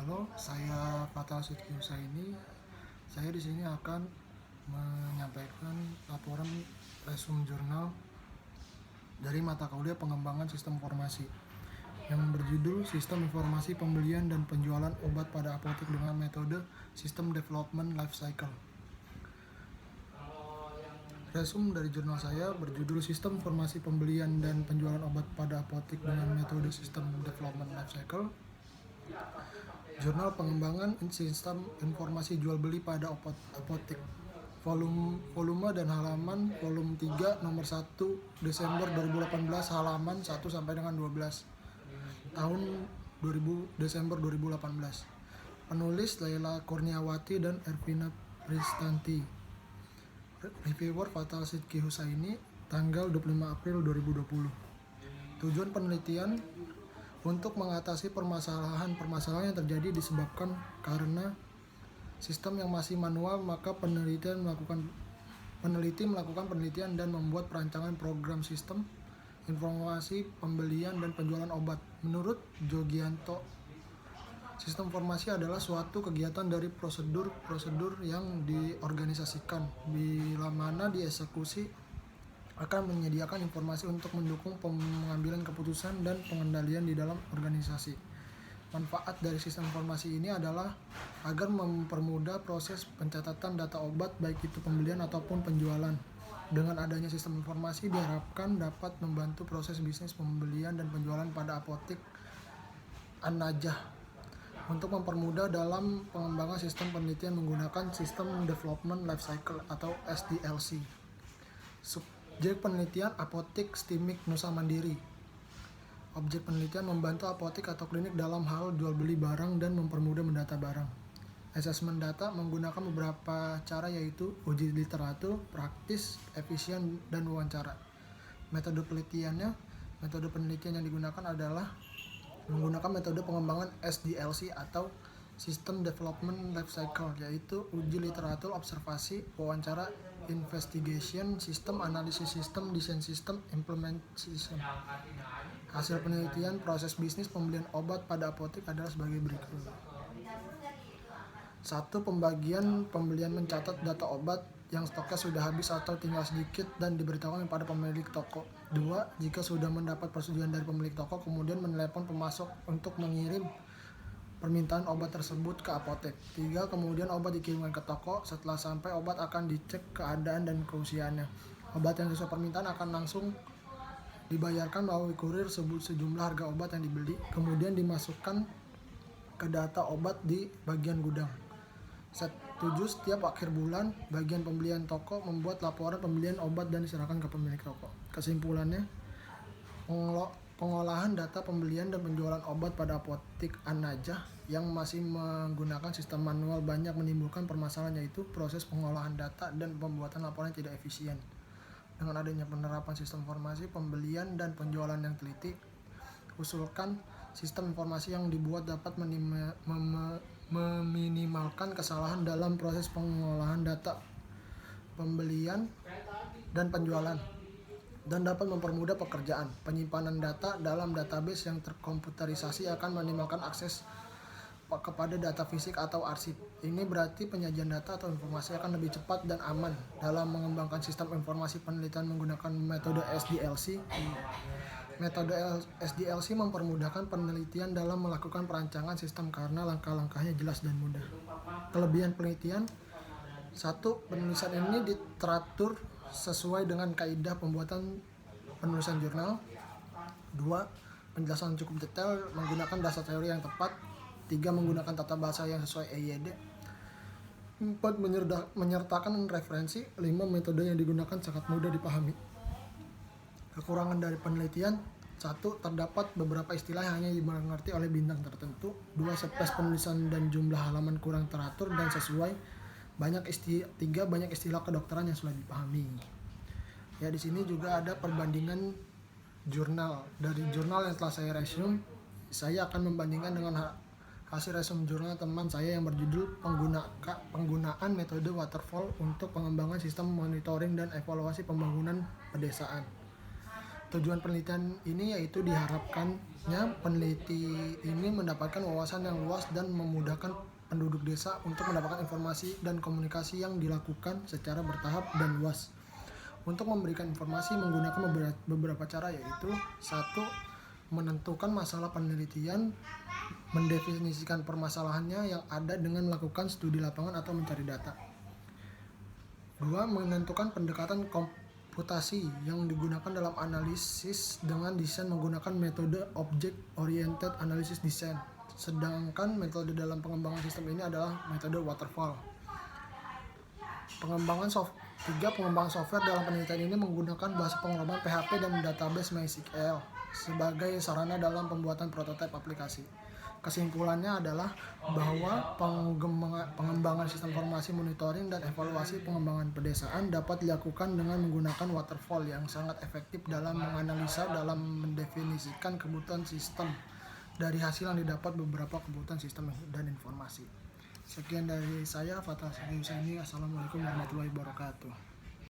Halo, saya Fatal Sidki Husaini. Saya di sini akan menyampaikan laporan resume jurnal dari mata kuliah pengembangan sistem informasi yang berjudul Sistem Informasi Pembelian dan Penjualan Obat pada Apotek dengan Metode System Development Life Cycle. Resume dari jurnal saya berjudul Sistem Informasi Pembelian dan Penjualan Obat pada Apotek dengan Metode System Development Life Cycle. Jurnal Pengembangan Sistem Informasi Jual Beli pada Apotek. Volume dan halaman volume 3 nomor 1 Desember 2018 halaman 1 sampai dengan 12. Tahun Desember 2018. Penulis Laila Kurniawati dan Ervina Pristanti. Reviewer Fatal Sidki Husaini, tanggal 25 April 2020. Tujuan penelitian untuk mengatasi permasalahan yang terjadi disebabkan karena sistem yang masih manual, maka peneliti melakukan penelitian dan membuat perancangan program sistem informasi pembelian dan penjualan obat. Menurut Jogianto, sistem informasi adalah suatu kegiatan dari prosedur yang diorganisasikan, bila mana dieksekusi akan menyediakan informasi untuk mendukung pengambilan keputusan dan pengendalian di dalam organisasi. Manfaat dari sistem informasi ini adalah agar mempermudah proses pencatatan data obat, baik itu pembelian ataupun penjualan. Dengan adanya sistem informasi diharapkan dapat membantu proses bisnis pembelian dan penjualan pada apotek An-Najah. Untuk mempermudah dalam pengembangan sistem penelitian menggunakan System Development Life Cycle atau SDLC. Subjek penelitian apotek Stimik Nusa Mandiri. Objek penelitian membantu apotek atau klinik dalam hal jual beli barang dan mempermudah mendata barang. Asesmen data menggunakan beberapa cara, yaitu uji literatur, praktis, efisien, dan wawancara. Metode penelitian yang digunakan adalah menggunakan metode pengembangan SDLC atau System Development Life Cycle, yaitu uji literatur, observasi, wawancara, investigation, sistem, analisis sistem, desain sistem, implementation. Hasil penelitian proses bisnis pembelian obat pada apotek adalah sebagai berikut. 1. Pembagian pembelian mencatat data obat yang stoknya sudah habis atau tinggal sedikit dan diberitahukan kepada pemilik toko. 2. Jika sudah mendapat persetujuan dari pemilik toko, kemudian menelepon pemasok untuk mengirim permintaan obat tersebut ke apotek. 3. Kemudian obat dikirimkan ke toko. Setelah sampai, obat akan dicek keadaan dan keusiaannya. Obat yang sesuai permintaan akan langsung dibayarkan melalui kurir sejumlah harga obat yang dibeli, kemudian dimasukkan ke data obat di bagian gudang. 7. Setiap akhir bulan, bagian pembelian toko membuat laporan pembelian obat dan diserahkan ke pemilik toko. Kesimpulannya, pengolahan data pembelian dan penjualan obat pada apotek An-Najah yang masih menggunakan sistem manual banyak menimbulkan permasalahan, yaitu proses pengolahan data dan pembuatan laporan yang tidak efisien. Dengan adanya penerapan sistem informasi pembelian dan penjualan yang teliti, usulkan sistem informasi yang dibuat dapat meminimalkan kesalahan dalam proses pengolahan data pembelian dan penjualan, dan dapat mempermudah pekerjaan. Penyimpanan data dalam database yang terkomputerisasi akan minimalkan akses kepada data fisik atau arsip. Ini berarti penyajian data atau informasi akan lebih cepat dan aman. Dalam mengembangkan sistem informasi penelitian menggunakan metode SDLC, metode SDLC mempermudahkan penelitian dalam melakukan perancangan sistem karena langkah-langkahnya jelas dan mudah. Kelebihan penelitian: 1. Penulisan ini diteratur sesuai dengan kaidah pembuatan penulisan jurnal. 2. Penjelasan cukup detail menggunakan dasar teori yang tepat. 3. Menggunakan tata bahasa yang sesuai EYD. 4. Menyertakan referensi. 5. Metode yang digunakan sangat mudah dipahami. Kekurangan dari penelitian: 1. Terdapat beberapa istilah yang hanya dimengerti oleh bintang tertentu. 2. Space penulisan dan jumlah halaman kurang teratur dan sesuai. 3. Banyak istilah kedokteran yang sulit dipahami. Ya, di sini juga ada perbandingan jurnal. Dari jurnal yang telah saya resume, saya akan membandingkan dengan hasil resume jurnal teman saya yang berjudul penggunaan metode waterfall untuk pengembangan sistem monitoring dan evaluasi pembangunan pedesaan. Tujuan penelitian ini yaitu diharapkannya peneliti ini mendapatkan wawasan yang luas dan memudahkan penduduk desa untuk mendapatkan informasi dan komunikasi yang dilakukan secara bertahap dan luas. Untuk memberikan informasi menggunakan beberapa cara, yaitu 1. Menentukan masalah penelitian, mendefinisikan permasalahannya yang ada dengan melakukan studi lapangan atau mencari data. 2. Menentukan pendekatan komputasi yang digunakan dalam analisis dengan desain menggunakan metode Object Oriented Analysis Design. Sedangkan metode dalam pengembangan sistem ini adalah metode waterfall. 3. Pengembangan software dalam penelitian ini menggunakan bahasa pemrograman PHP dan database MySQL sebagai sarana dalam pembuatan prototipe aplikasi. Kesimpulannya adalah bahwa pengembangan sistem informasi monitoring dan evaluasi pengembangan pedesaan dapat dilakukan dengan menggunakan waterfall yang sangat efektif dalam menganalisa dalam mendefinisikan kebutuhan sistem dari hasil yang didapat beberapa kebutuhan sistem dan informasi. Sekian dari saya, Fatah Husaini. Assalamualaikum warahmatullahi wabarakatuh.